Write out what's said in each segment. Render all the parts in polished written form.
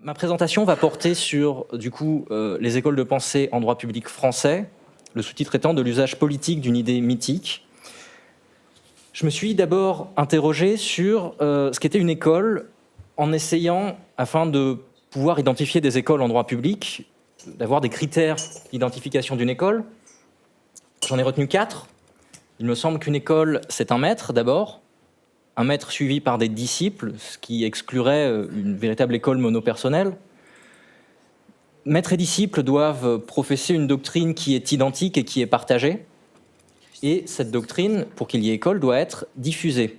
Ma présentation va porter sur, les écoles de pensée en droit public français, le sous-titre étant de l'usage politique d'une idée mythique. Je me suis d'abord interrogé sur ce qu'était une école en essayant, afin de pouvoir identifier des écoles en droit public, d'avoir des critères d'identification d'une école. J'en ai retenu 4. Il me semble qu'une école, c'est un maître d'abord, un maître suivi par des disciples, ce qui exclurait une véritable école monopersonnelle. Maître et disciples doivent professer une doctrine qui est identique et qui est partagée. Et cette doctrine, pour qu'il y ait école, doit être diffusée.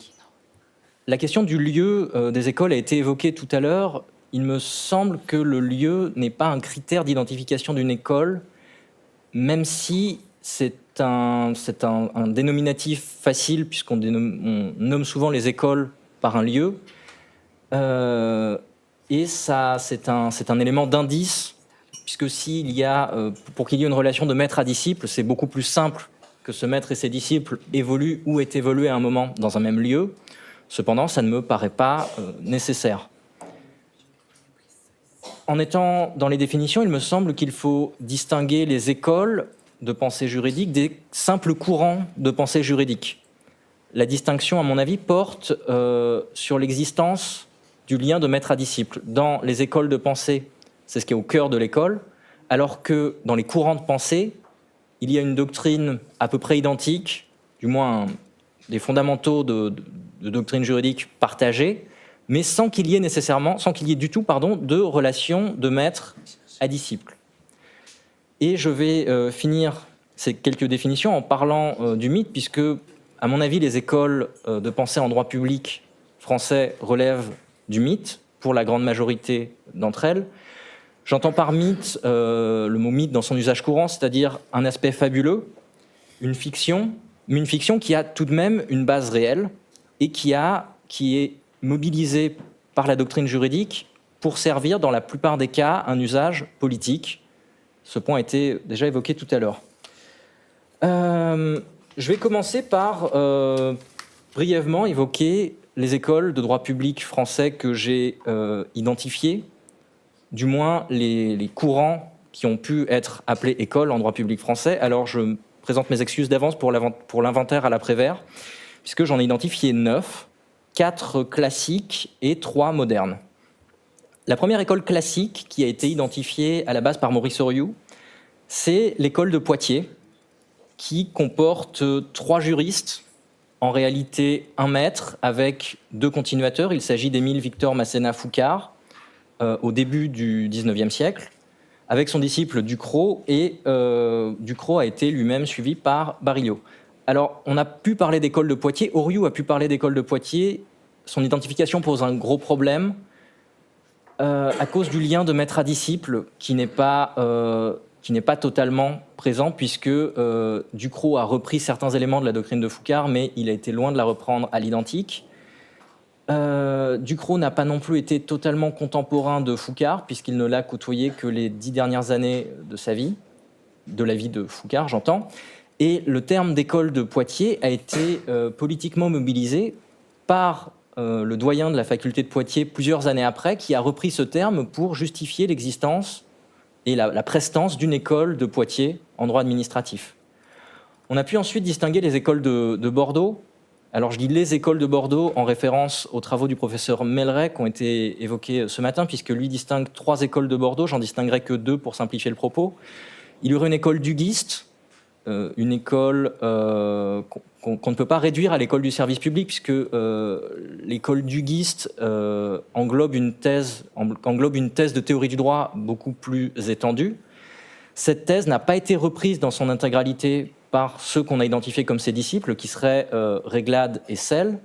La question du lieu des écoles a été évoquée tout à l'heure. Il me semble que le lieu n'est pas un critère d'identification d'une école, même si c'est un dénominatif facile, puisqu'on nomme souvent les écoles par un lieu. Et ça, c'est un élément d'indice, puisque pour qu'il y ait une relation de maître à disciple, c'est beaucoup plus simple que ce maître et ses disciples évoluent ou aient évolué à un moment dans un même lieu. Cependant, ça ne me paraît pas nécessaire. En étant dans les définitions, il me semble qu'il faut distinguer les écoles de pensée juridique des simples courants de pensée juridique. La distinction, à mon avis, porte sur l'existence du lien de maître à disciple. Dans les écoles de pensée, c'est ce qui est au cœur de l'école, alors que dans les courants de pensée, il y a une doctrine à peu près identique, du moins des fondamentaux de doctrine juridique partagés, mais sans qu'il y ait du tout de relation de maître à disciple. Et je vais finir ces quelques définitions en parlant du mythe, puisque, à mon avis, les écoles de pensée en droit public français relèvent du mythe, pour la grande majorité d'entre elles. J'entends par mythe le mot mythe dans son usage courant, c'est-à-dire un aspect fabuleux, une fiction, mais une fiction qui a tout de même une base réelle et qui est mobilisée par la doctrine juridique pour servir, dans la plupart des cas, un usage politique. Ce point a été déjà évoqué tout à l'heure. Je vais commencer par brièvement évoquer les écoles de droit public français que j'ai identifiées, du moins les courants qui ont pu être appelés écoles en droit public français. Alors je présente mes excuses d'avance pour l'inventaire à l'après-vert, puisque j'en ai identifié 9, 4 classiques et 3 modernes. La première école classique qui a été identifiée à la base par Maurice Horiou, c'est l'école de Poitiers, qui comporte 3 juristes, en réalité un maître avec 2 continuateurs. Il s'agit d'Émile Victor Masséna Foucart, au début du XIXe siècle, avec son disciple Ducrot, et Ducrot a été lui-même suivi par Barillot. Alors, on a pu parler d'école de Poitiers, Horiou a pu parler d'école de Poitiers, son identification pose un gros problème, à cause du lien de maître à disciple qui n'est pas totalement présent, puisque Ducrot a repris certains éléments de la doctrine de Foucart, mais il a été loin de la reprendre à l'identique. Ducrot n'a pas non plus été totalement contemporain de Foucart, puisqu'il ne l'a côtoyé que les 10 dernières années de sa vie, de la vie de Foucart, j'entends. Et le terme d'école de Poitiers a été politiquement mobilisé par le doyen de la faculté de Poitiers plusieurs années après, qui a repris ce terme pour justifier l'existence et la prestance d'une école de Poitiers en droit administratif. On a pu ensuite distinguer les écoles de Bordeaux. Alors je dis les écoles de Bordeaux en référence aux travaux du professeur Melleret qui ont été évoqués ce matin, puisque lui distingue 3 écoles de Bordeaux, j'en distinguerai que 2 pour simplifier le propos. Il y aurait une école d'Huguiste, une école qu'on ne peut pas réduire à l'école du service public, puisque l'école d'Huguiste englobe une thèse de théorie du droit beaucoup plus étendue. Cette thèse n'a pas été reprise dans son intégralité par ceux qu'on a identifiés comme ses disciples, qui seraient Réglade et Selle.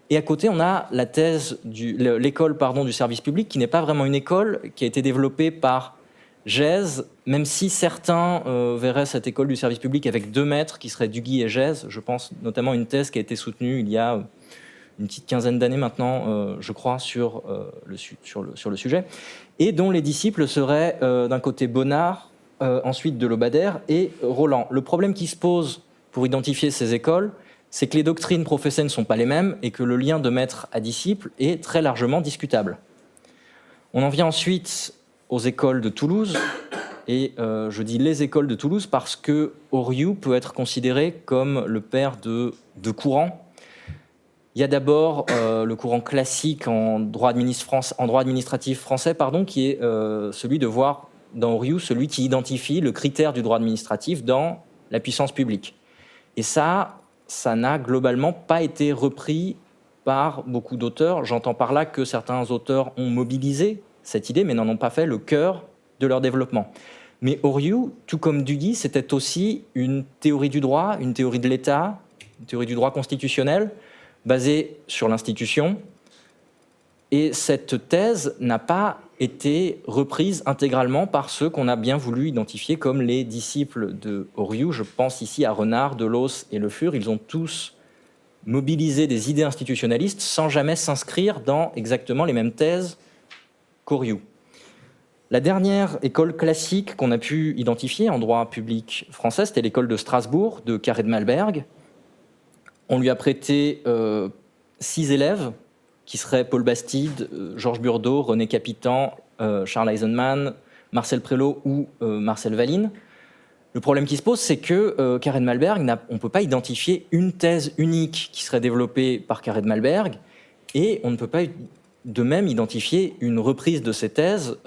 Et à côté, on a l'école du service public, qui n'est pas vraiment une école, qui a été développée par Gèze, même si certains verraient cette école du service public avec 2 maîtres qui seraient Duguy et Gèze. Je pense notamment à une thèse qui a été soutenue il y a une petite quinzaine d'années maintenant, je crois, sur le sujet, et dont les disciples seraient d'un côté Bonnard, ensuite de Lobadère et Roland. Le problème qui se pose pour identifier ces écoles, c'est que les doctrines professées ne sont pas les mêmes et que le lien de maître à disciple est très largement discutable. On en vient ensuite aux écoles de Toulouse, et je dis les écoles de Toulouse parce que Oriou peut être considéré comme le père de deux courants. Il y a d'abord le courant classique en droit administratif français, qui est celui de voir dans Oriou celui qui identifie le critère du droit administratif dans la puissance publique. Et ça n'a globalement pas été repris par beaucoup d'auteurs. J'entends par là que certains auteurs ont mobilisé cette idée, mais n'en ont pas fait le cœur de leur développement. Mais Oriou, tout comme Duguy, c'était aussi une théorie du droit, une théorie de l'État, une théorie du droit constitutionnel, basée sur l'institution. Et cette thèse n'a pas été reprise intégralement par ceux qu'on a bien voulu identifier comme les disciples de Oriou. Je pense ici à Renard, Dellos et Le Fur. Ils ont tous mobilisé des idées institutionnalistes sans jamais s'inscrire dans exactement les mêmes thèses qu'Oriou. La dernière école classique qu'on a pu identifier en droit public français, c'était l'école de Strasbourg, de Carré de Malberg. On lui a prêté 6 élèves, qui seraient Paul Bastide, Georges Burdeau, René Capitan, Charles Eisenman, Marcel Prélot ou Marcel Valine. Le problème qui se pose, c'est que Carré de Malberg, on ne peut pas identifier une thèse unique qui serait développée par Carré de Malberg, et on ne peut pas de même identifier une reprise de ces thèses,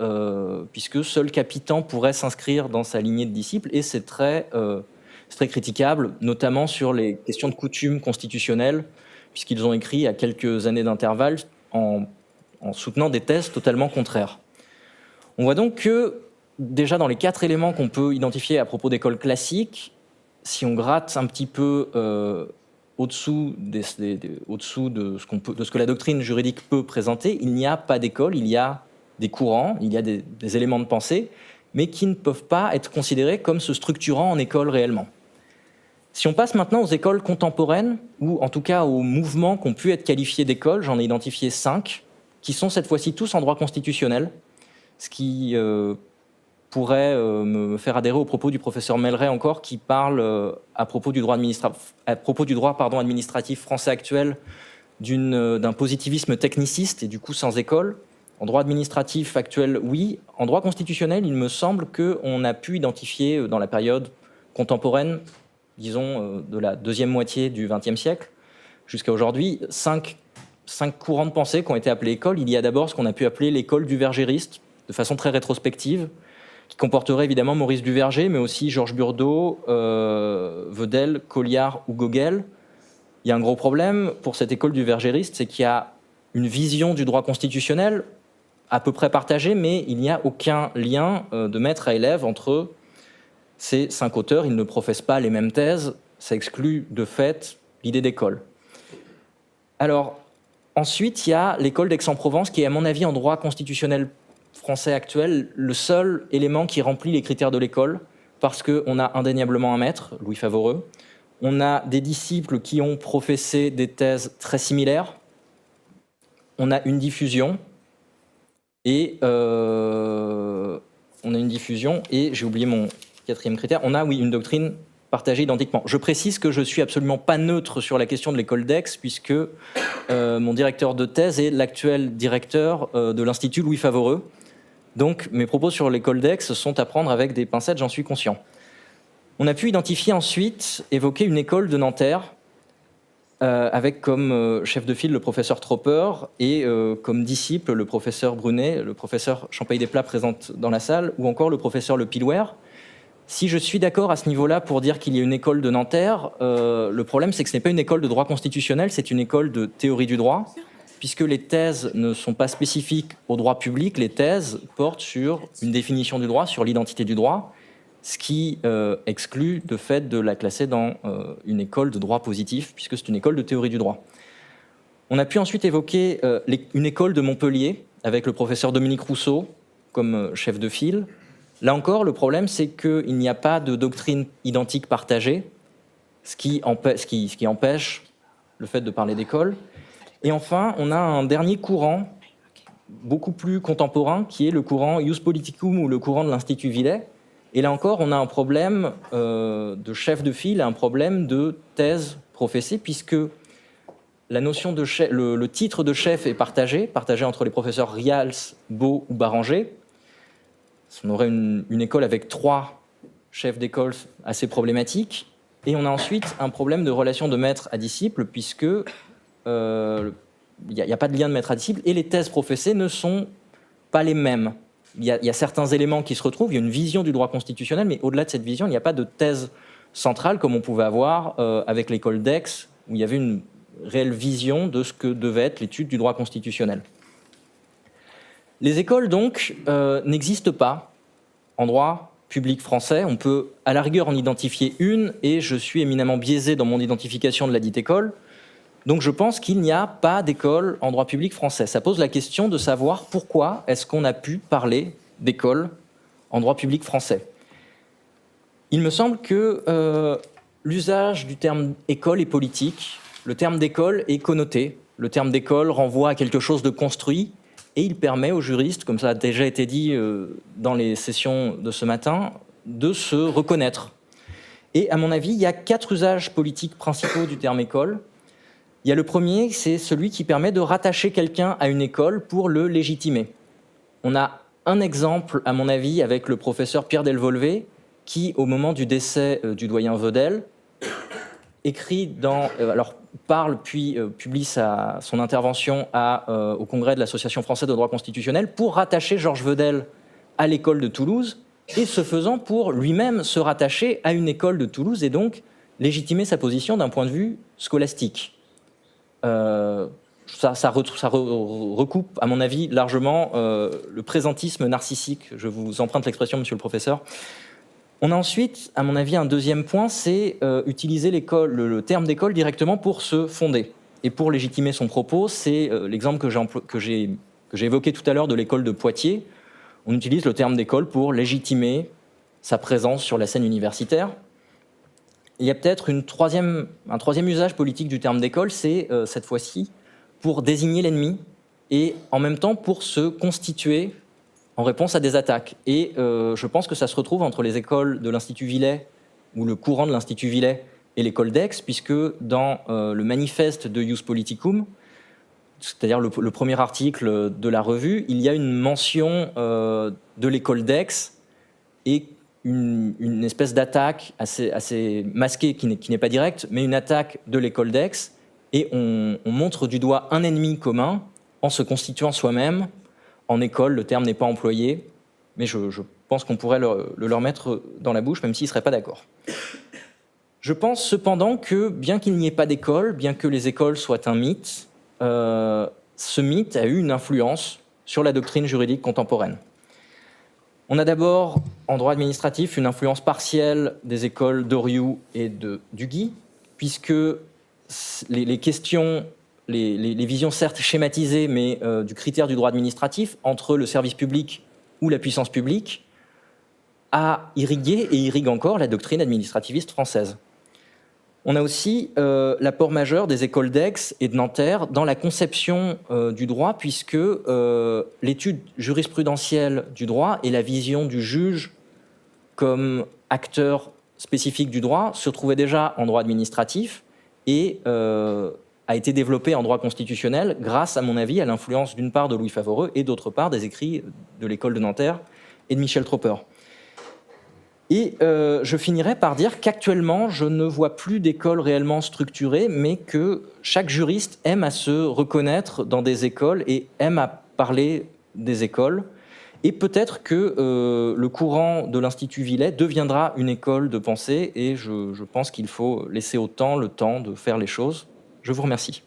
puisque seul Capitan pourrait s'inscrire dans sa lignée de disciples, et c'est très critiquable, notamment sur les questions de coutumes constitutionnelles, puisqu'ils ont écrit à quelques années d'intervalle en soutenant des thèses totalement contraires. On voit donc que, déjà dans les 4 éléments qu'on peut identifier à propos d'écoles classiques, si on gratte un petit peu au-dessous de ce que la doctrine juridique peut présenter, il n'y a pas d'école, il y a des courants, il y a des éléments de pensée, mais qui ne peuvent pas être considérés comme se structurant en école réellement. Si on passe maintenant aux écoles contemporaines, ou en tout cas aux mouvements qui ont pu être qualifiés d'écoles, j'en ai identifié 5, qui sont cette fois-ci tous en droit constitutionnel, ce qui pourrait me faire adhérer aux propos du professeur Melleret encore, qui parle à propos du droit administratif français actuel d'un positivisme techniciste et du coup sans école. En droit administratif actuel, oui. En droit constitutionnel, il me semble qu'on a pu identifier dans la période contemporaine, disons de la deuxième moitié du XXe siècle, jusqu'à aujourd'hui, 5 courants de pensée qui ont été appelés écoles. Il y a d'abord ce qu'on a pu appeler l'école du vergériste, de façon très rétrospective, qui comporterait évidemment Maurice Duverger, mais aussi Georges Burdeau, Vedel, Colliard ou Gogel. Il y a un gros problème pour cette école du vergériste, c'est qu'il y a une vision du droit constitutionnel à peu près partagée, mais il n'y a aucun lien de maître à élève entre ces 5 auteurs. Ils ne professent pas les mêmes thèses, ça exclut de fait l'idée d'école. Alors, ensuite, il y a l'école d'Aix-en-Provence, qui est à mon avis en droit constitutionnel français actuel, le seul élément qui remplit les critères de l'école, parce qu'on a indéniablement un maître, Louis Favoreux, on a des disciples qui ont professé des thèses très similaires, on a une diffusion, et j'ai oublié mon 4e critère, on a, oui, une doctrine partagée identiquement. Je précise que je ne suis absolument pas neutre sur la question de l'école d'Aix, puisque mon directeur de thèse est l'actuel directeur de l'Institut Louis Favoreux. Donc mes propos sur l'école d'Aix sont à prendre avec des pincettes, j'en suis conscient. On a pu identifier ensuite, évoquer une école de Nanterre, avec comme chef de file le professeur Tropper et comme disciple le professeur Brunet, le professeur Champaille-Desplats présente dans la salle, ou encore le professeur Le Pilouer. Si je suis d'accord à ce niveau-là pour dire qu'il y a une école de Nanterre, le problème c'est que ce n'est pas une école de droit constitutionnel, c'est une école de théorie du droit, puisque les thèses ne sont pas spécifiques au droit public, les thèses portent sur une définition du droit, sur l'identité du droit, ce qui exclut de fait de la classer dans une école de droit positif, puisque c'est une école de théorie du droit. On a pu ensuite évoquer une école de Montpellier, avec le professeur Dominique Rousseau comme chef de file. Là encore, le problème, c'est qu'il n'y a pas de doctrine identique partagée, ce qui empêche le fait de parler d'école. Et enfin, on a un dernier courant, beaucoup plus contemporain, qui est le courant Ius Politicum ou le courant de l'Institut Villet. Et là encore, on a un problème de chef de file, un problème de thèse professée, puisque la notion de chef, le titre de chef est partagé entre les professeurs Rials, Beau ou Baranger. On aurait une école avec 3 chefs d'école assez problématiques. Et on a ensuite un problème de relation de maître à disciple, puisque il n'y a pas de lien de maître à disciple, et les thèses professées ne sont pas les mêmes. Il y a certains éléments qui se retrouvent, il y a une vision du droit constitutionnel, mais au-delà de cette vision, il n'y a pas de thèse centrale, comme on pouvait avoir avec l'école d'Aix, où il y avait une réelle vision de ce que devait être l'étude du droit constitutionnel. Les écoles, donc, n'existent pas en droit public français. On peut, à la rigueur, en identifier une, et je suis éminemment biaisé dans mon identification de la dite école. Donc je pense qu'il n'y a pas d'école en droit public français. Ça pose la question de savoir pourquoi est-ce qu'on a pu parler d'école en droit public français. Il me semble que l'usage du terme école est politique. Le terme d'école est connoté. Le terme d'école renvoie à quelque chose de construit, et il permet aux juristes, comme ça a déjà été dit dans les sessions de ce matin, de se reconnaître. Et à mon avis, il y a 4 usages politiques principaux du terme école. Il y a le premier, c'est celui qui permet de rattacher quelqu'un à une école pour le légitimer. On a un exemple, à mon avis, avec le professeur Pierre Delvolvé, qui, au moment du décès du doyen Vedel, écrit parle puis publie son intervention au congrès de l'Association française de droit constitutionnel pour rattacher Georges Vedel à l'école de Toulouse, et ce faisant pour lui-même se rattacher à une école de Toulouse et donc légitimer sa position d'un point de vue scolastique. Ça recoupe, à mon avis, largement le présentisme narcissique. Je vous emprunte l'expression, monsieur le professeur. On a ensuite, à mon avis, un deuxième point, c'est utiliser le terme d'école directement pour se fonder. Et pour légitimer son propos, c'est l'exemple que j'ai évoqué tout à l'heure de l'école de Poitiers. On utilise le terme d'école pour légitimer sa présence sur la scène universitaire. Il y a peut-être un troisième usage politique du terme d'école, c'est cette fois-ci pour désigner l'ennemi et en même temps pour se constituer en réponse à des attaques. Et je pense que ça se retrouve entre les écoles de l'Institut Villey ou le courant de l'Institut Villey et l'école d'Aix, puisque dans le manifeste de Ius Politicum, c'est-à-dire le premier article de la revue, il y a une mention de l'école d'Aix et une espèce d'attaque assez masquée, qui n'est pas directe, mais une attaque de l'école d'Aix, et on montre du doigt un ennemi commun en se constituant soi-même. En école, le terme n'est pas employé, mais je pense qu'on pourrait le leur mettre dans la bouche, même s'ils ne seraient pas d'accord. Je pense cependant que, bien qu'il n'y ait pas d'école, bien que les écoles soient un mythe, ce mythe a eu une influence sur la doctrine juridique contemporaine. On a d'abord, en droit administratif, une influence partielle des écoles d'Oriou et de Duguy, puisque les questions, les visions certes schématisées, mais du critère du droit administratif, entre le service public ou la puissance publique, a irrigué et irrigue encore la doctrine administrativiste française. On a aussi l'apport majeur des écoles d'Aix et de Nanterre dans la conception du droit, puisque l'étude jurisprudentielle du droit et la vision du juge comme acteur spécifique du droit se trouvait déjà en droit administratif et a été développée en droit constitutionnel grâce, à mon avis, à l'influence d'une part de Louis Favoreux et d'autre part des écrits de l'école de Nanterre et de Michel Tropper. Et je finirai par dire qu'actuellement, je ne vois plus d'école réellement structurée, mais que chaque juriste aime à se reconnaître dans des écoles et aime à parler des écoles. Et peut-être que le courant de l'Institut Villey deviendra une école de pensée, et je pense qu'il faut laisser au temps le temps de faire les choses. Je vous remercie.